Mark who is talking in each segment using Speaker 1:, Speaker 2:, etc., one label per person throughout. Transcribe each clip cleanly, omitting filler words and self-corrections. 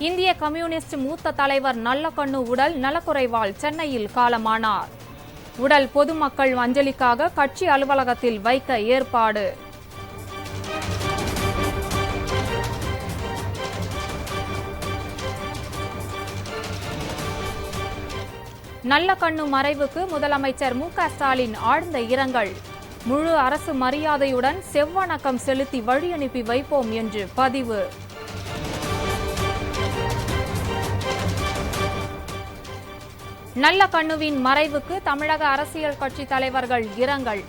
Speaker 1: இந்திய கம்யூனிஸ்ட் மூத்த தலைவர் நல்லக்கண்ணு உடல் நலக்குறைவால் சென்னையில் காலமானார். உடல் பொதுமக்கள் அஞ்சலிக்காக கட்சி அலுவலகத்தில் வைக்க ஏற்பாடு. நல்லக்கண்ணு மறைவுக்கு முதலமைச்சர் மு.க. ஸ்டாலின் ஆழ்ந்த இரங்கல். முழு அரசு மரியாதையுடன் செவ்வணக்கம் செலுத்தி வழி அனுப்பி வைப்போம் என்று பதிவு. நல்லக்கண்ணுவின் மறைவுக்கு தமிழக அரசியல் கட்சி தலைவர்கள் இரங்கல்.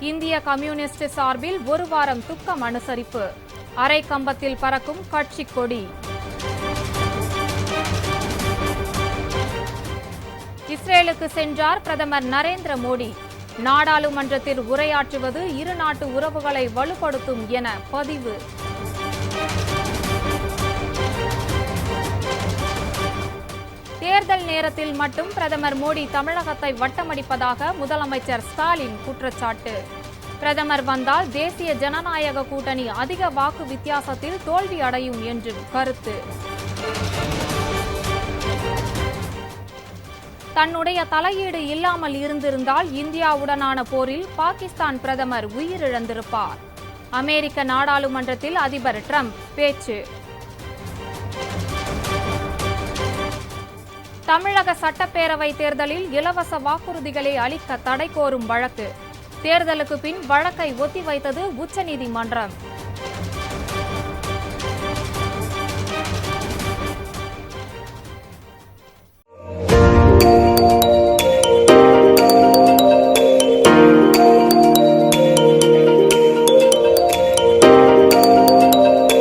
Speaker 1: இந்திய கம்யூனிஸ்ட் சார்பில் ஒரு வாரம் துக்கம் அனுசரிப்பு. அரை கம்பத்தில் பறக்கும் கட்சி கொடி. இஸ்ரேலுக்கு சென்றார் பிரதமர் நரேந்திர மோடி. நாடாளுமன்றத்தில் உரையாற்றுவது இரு நாட்டு உறவுகளை வலுப்படுத்தும் என பதிவு. தேர்தல் நேரத்தில் மட்டும் பிரதமர் மோடி தமிழகத்தை வட்டமடிப்பதாக முதலமைச்சர் ஸ்டாலின் குற்றச்சாட்டு. பிரதமர் வந்தால் தேசிய ஜனநாயக கூட்டணி அதிக வாக்கு வித்தியாசத்தில் தோல்வி அடையும் என்றும் கருத்து. தன்னுடைய தலையீடு இல்லாமல் இருந்திருந்தால் இந்தியாவுடனான போரில் பாகிஸ்தான் பிரதமர் உயிரிழந்திருப்பார். அமெரிக்க நாடாளுமன்றத்தில் அதிபர் டிரம்ப் பேச்சு. தமிழக சட்டப்பேரவை தேர்தலில் இலவச வாக்குறுதிகளை அளிக்க தடை கோரும் வழக்கு. தேர்தலுக்கு பின் வழக்கை ஒத்திவைத்தது உச்சநீதிமன்றம்.